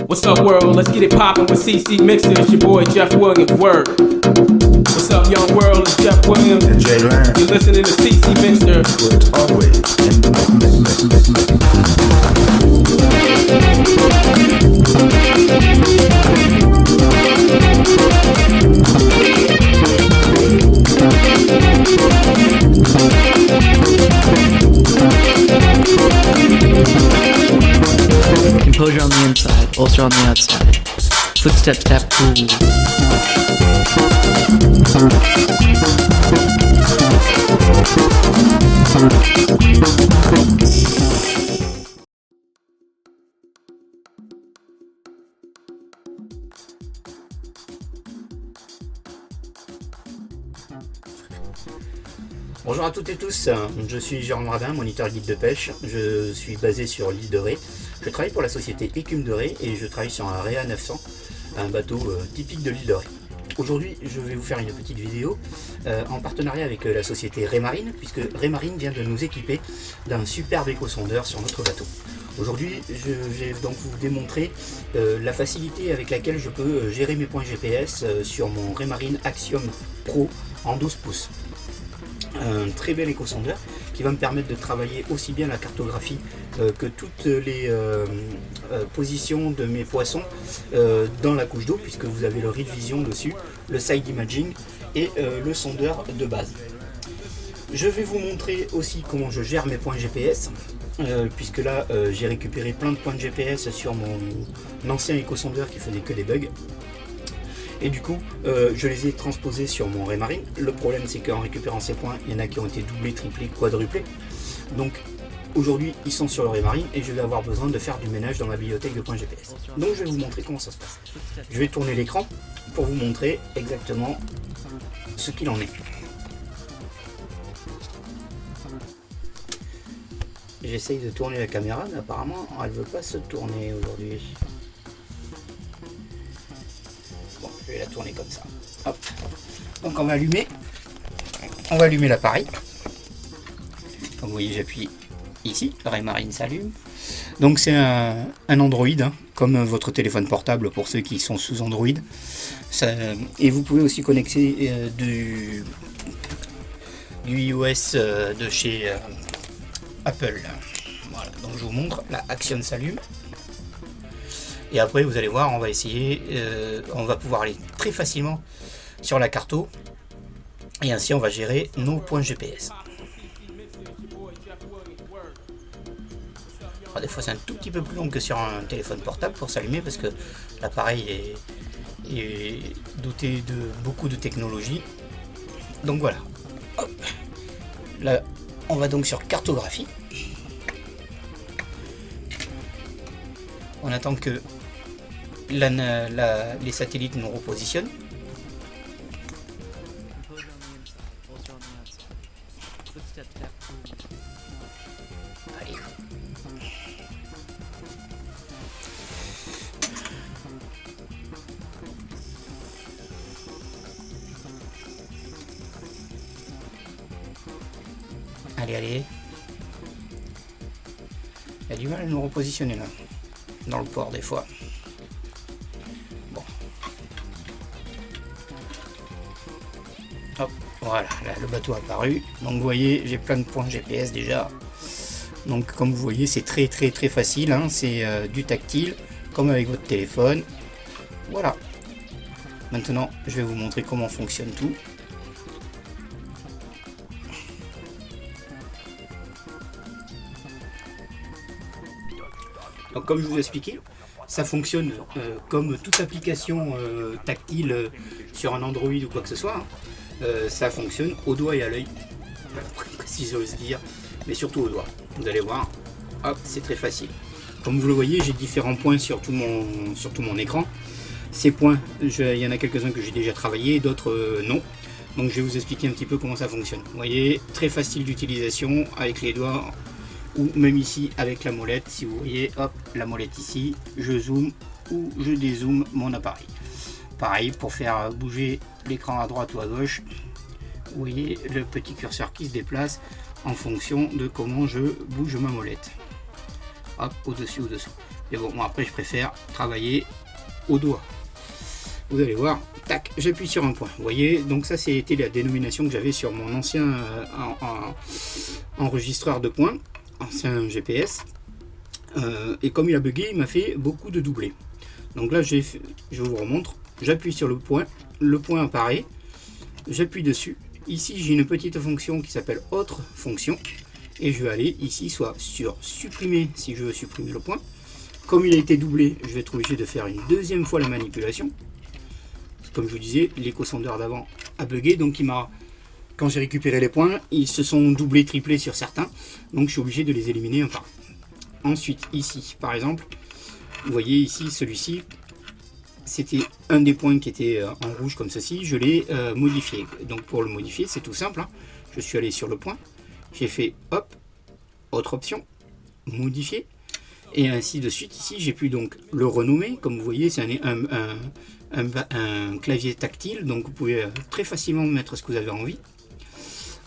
What's up, world? Let's get it poppin' with CC Mixer. It's your boy Jeff Williams. Word. What's up, young world? It's Jeff Williams. And Jay Lang. You're listening to CC Mixer. We're always in the Composure on the inside, ulcer on the outside. Footsteps tap cool. Bonjour à toutes et tous, je suis Jérôme Radin, moniteur guide de pêche. Je suis basé sur l'île de Ré. Je travaille pour la société Écume de Ré et je travaille sur un Réa 900, un bateau typique de l'île de Ré. Aujourd'hui, je vais vous faire une petite vidéo en partenariat avec la société Raymarine, puisque Raymarine vient de nous équiper d'un superbe éco-sondeur sur notre bateau. Aujourd'hui, je vais donc vous démontrer la facilité avec laquelle je peux gérer mes points GPS sur mon Raymarine Axiom Pro en 12 pouces. Un très bel éco-sondeur qui va me permettre de travailler aussi bien la cartographie que toutes les positions de mes poissons dans la couche d'eau, puisque vous avez le Read Vision dessus, le Side Imaging et le sondeur de base. Je vais vous montrer aussi comment je gère mes points GPS, puisque là j'ai récupéré plein de points de GPS sur mon ancien éco-sondeur qui faisait que des bugs. Et du coup, je les ai transposés sur mon Raymarine. Le problème, c'est qu'en récupérant ces points, il y en a qui ont été doublés, triplés, quadruplés. Donc, aujourd'hui, ils sont sur le Raymarine et je vais avoir besoin de faire du ménage dans ma bibliothèque de points GPS. Donc, je vais vous montrer comment ça se passe. Je vais tourner l'écran pour vous montrer exactement ce qu'il en est. J'essaye de tourner la caméra, mais apparemment, elle ne veut pas se tourner aujourd'hui. Je vais la tourner comme ça. Hop. Donc on va allumer l'appareil. Comme vous voyez, j'appuie ici, le Raymarine s'allume. Donc c'est un Android, hein, comme votre téléphone portable pour ceux qui sont sous Android. Et vous pouvez aussi connecter du iOS de chez Apple. Voilà, donc je vous montre, la Axiom s'allume. Et après vous allez voir, on va essayer, on va pouvoir aller très facilement sur la carto et ainsi on va gérer nos points GPS. Alors, des fois c'est un tout petit peu plus long que sur un téléphone portable pour s'allumer parce que l'appareil est doté de beaucoup de technologie. Donc voilà. Hop. Là on va donc sur cartographie. On attend que les satellites nous repositionnent. Allez. Allez. Il y a du mal à nous repositionner là. Dans le port des fois. Bon. Hop, voilà, là le bateau a apparu. Donc vous voyez, j'ai plein de points GPS déjà. Donc comme vous voyez, c'est très facile, hein. C'est du tactile, comme avec votre téléphone. Voilà. Maintenant, je vais vous montrer comment fonctionne tout. Donc comme je vous ai expliqué, ça fonctionne comme toute application tactile sur un Android ou quoi que ce soit. Ça fonctionne au doigt et à l'œil, si j'ose dire, mais surtout au doigt. Vous allez voir, hop, c'est très facile. Comme vous le voyez, j'ai différents points sur tout mon écran. Ces points, il y en a quelques-uns que j'ai déjà travaillé, d'autres non. Donc je vais vous expliquer un petit peu comment ça fonctionne. Vous voyez, très facile d'utilisation avec les doigts ou même ici avec la molette. Si vous voyez, hop, la molette ici, je zoome ou je dézoome mon appareil. Pareil, pour faire bouger l'écran à droite ou à gauche, vous voyez le petit curseur qui se déplace en fonction de comment je bouge ma molette. Hop, au-dessus ou dessous. Mais bon, moi après je préfère travailler au doigt. Vous allez voir, tac, j'appuie sur un point. Vous voyez, donc ça c'était la dénomination que j'avais sur mon ancien enregistreur de points, ancien GPS. Et comme il a bugué, il m'a fait beaucoup de doublés. Donc là, je vous remontre. J'appuie sur le point apparaît, j'appuie dessus. Ici, j'ai une petite fonction qui s'appelle autre fonction. Et je vais aller ici, soit sur supprimer si je veux supprimer le point. Comme il a été doublé, je vais être obligé de faire une deuxième fois la manipulation. Comme je vous disais, l'éco-sondeur d'avant a bugué, donc quand j'ai récupéré les points, ils se sont doublés, triplés sur certains. Donc je suis obligé de les éliminer un par un. Ensuite, ici, par exemple, vous voyez ici, celui-ci, c'était un des points qui était en rouge comme ceci, je l'ai modifié. Donc pour le modifier, c'est tout simple, hein. Je suis allé sur le point, j'ai fait hop, autre option, modifier, et ainsi de suite. Ici, j'ai pu donc le renommer, comme vous voyez, c'est un clavier tactile, donc vous pouvez très facilement mettre ce que vous avez envie.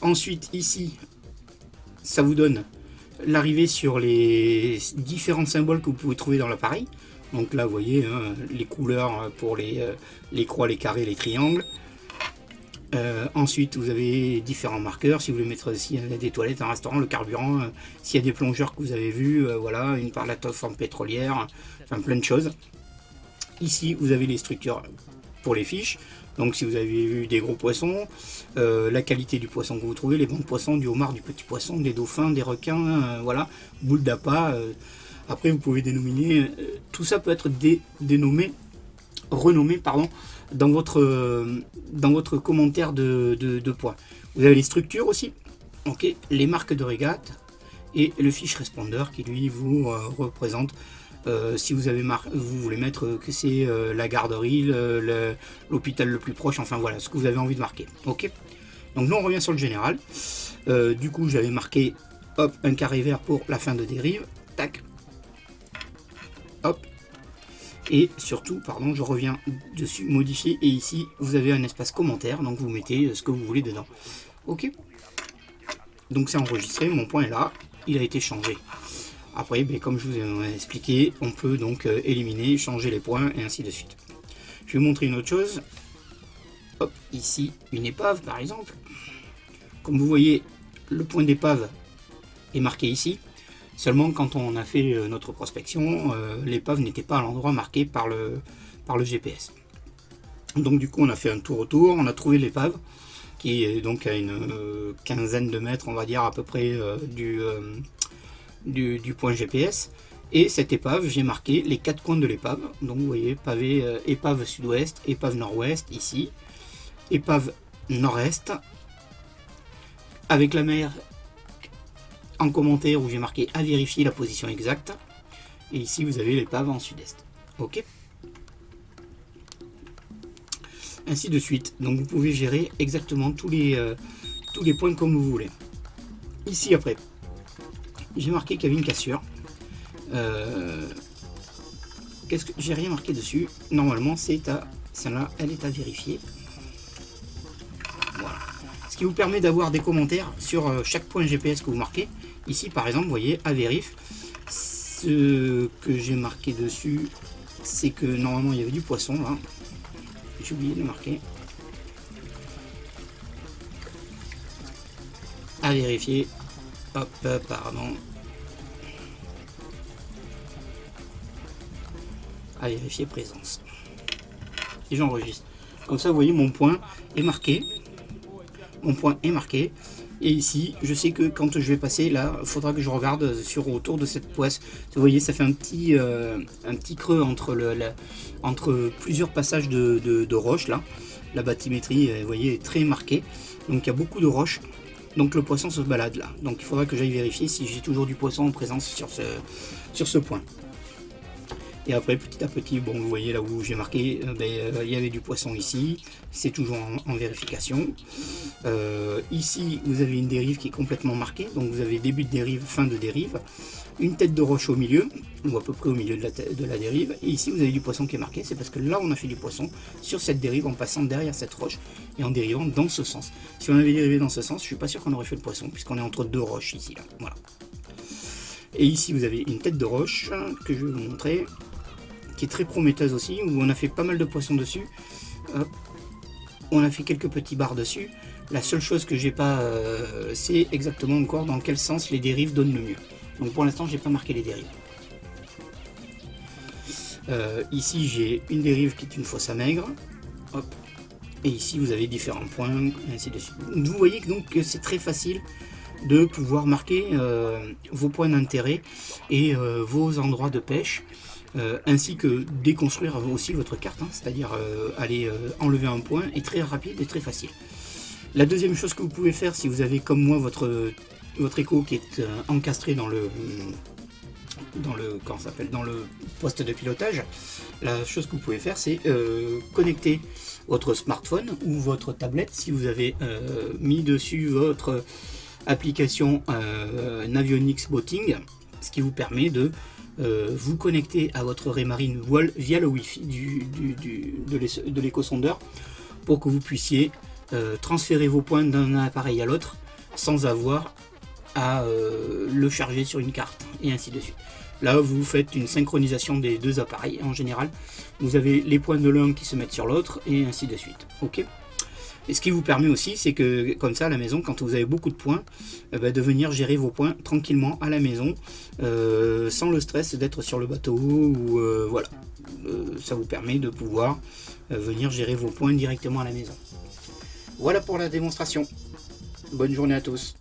Ensuite, ici, ça vous donne l'arrivée sur les différents symboles que vous pouvez trouver dans l'appareil. Donc là, vous voyez, hein, les couleurs pour les croix, les carrés, les triangles. Ensuite, vous avez différents marqueurs. Si vous voulez mettre s'il y a des toilettes, un restaurant, le carburant, s'il y a des plongeurs que vous avez vus, voilà, une parlate forme pétrolière, enfin plein de choses. Ici, vous avez les structures pour les fiches. Donc, si vous avez vu des gros poissons, la qualité du poisson que vous trouvez, les bons poissons, du homard, du petit poisson, des dauphins, des requins, voilà, boule d'appât. Après, vous pouvez dénominer, tout ça peut être renommé, pardon, dans votre commentaire de points. Vous avez les structures aussi, ok, les marques de régate et le fiche responder qui lui vous représente. Si vous voulez mettre que c'est la garderie, l'hôpital le plus proche, enfin voilà, ce que vous avez envie de marquer. Ok. Donc nous on revient sur le général. Du coup j'avais marqué hop un carré vert pour la fin de dérive. Tac. Hop. Et surtout, pardon, je reviens dessus, modifier, et ici vous avez un espace commentaire, donc vous mettez ce que vous voulez dedans. Ok. Donc c'est enregistré, mon point est là, il a été changé. Après, comme je vous ai expliqué, on peut donc éliminer, changer les points et ainsi de suite. Je vais vous montrer une autre chose. Hop, ici, une épave par exemple. Comme vous voyez, le point d'épave est marqué ici. Seulement quand on a fait notre prospection, l'épave n'était pas à l'endroit marqué par le GPS. Donc du coup, on a fait un tour autour, on a trouvé l'épave, qui est donc à une quinzaine de mètres, on va dire à peu près du point GPS. Et cette épave, j'ai marqué les 4 coins de l'épave. Donc vous voyez, épave sud-ouest, épave nord-ouest ici, épave nord-est, avec la mer en commentaire où j'ai marqué à vérifier la position exacte. Et ici vous avez l'épave en sud-est. Ok. Ainsi de suite. Donc vous pouvez gérer exactement tous les points comme vous voulez. Ici après, j'ai marqué qu'il y avait une cassure. Qu'est-ce que j'ai rien marqué dessus. Normalement celle-là, elle est à vérifier. Voilà. Ce qui vous permet d'avoir des commentaires sur chaque point GPS que vous marquez. Ici par exemple, vous voyez, à vérif. Ce que j'ai marqué dessus, c'est que normalement il y avait du poisson là. J'ai oublié de marquer. À vérifier. Hop, pardon. À vérifier présence. Et j'enregistre. Comme ça, vous voyez, mon point est marqué. Mon point est marqué. Et ici, je sais que quand je vais passer, là, il faudra que je regarde autour de cette poisse. Vous voyez, ça fait un petit creux entre plusieurs passages de roches, là. La bathymétrie, vous voyez, est très marquée. Donc, il y a beaucoup de roches. Donc, le poisson se balade là. Donc, il faudra que j'aille vérifier si j'ai toujours du poisson en présence sur ce point. Et après, petit à petit, bon, vous voyez là où j'ai marqué, il y avait du poisson ici, c'est toujours en vérification. Ici, vous avez une dérive qui est complètement marquée, donc vous avez début de dérive, fin de dérive, une tête de roche au milieu, ou à peu près au milieu de la dérive, et ici vous avez du poisson qui est marqué, c'est parce que là on a fait du poisson sur cette dérive en passant derrière cette roche et en dérivant dans ce sens. Si on avait dérivé dans ce sens, je suis pas sûr qu'on aurait fait le poisson, puisqu'on est entre deux roches ici, là, voilà. Et ici vous avez une tête de roche, que je vais vous montrer, qui est très prometteuse aussi, où on a fait pas mal de poissons dessus. Hop. On a fait quelques petits barres dessus. La seule chose que j'ai pas, c'est exactement encore dans quel sens les dérives donnent le mieux. Donc pour l'instant, j'ai pas marqué les dérives. Ici, j'ai une dérive qui est une fosse à maigre. Hop. Et ici, vous avez différents points, et ainsi de suite. Vous voyez donc que c'est très facile de pouvoir marquer vos points d'intérêt et vos endroits de pêche. Ainsi que déconstruire aussi votre carte, hein, c'est-à-dire aller enlever un point est très rapide et très facile. La deuxième chose que vous pouvez faire si vous avez comme moi votre écho qui est encastré dans le poste de pilotage, la chose que vous pouvez faire c'est connecter votre smartphone ou votre tablette si vous avez mis dessus votre application Navionics Boating, ce qui vous permet de vous connecter à votre Raymarine via le Wi-Fi de l'éco-sondeur pour que vous puissiez transférer vos points d'un appareil à l'autre sans avoir à le charger sur une carte et ainsi de suite. Là vous faites une synchronisation des deux appareils en général, vous avez les points de l'un qui se mettent sur l'autre et ainsi de suite. Ok. Et ce qui vous permet aussi, c'est que comme ça à la maison, quand vous avez beaucoup de points, de venir gérer vos points tranquillement à la maison, sans le stress d'être sur le bateau, ou voilà. Ça vous permet de pouvoir venir gérer vos points directement à la maison. Voilà pour la démonstration. Bonne journée à tous.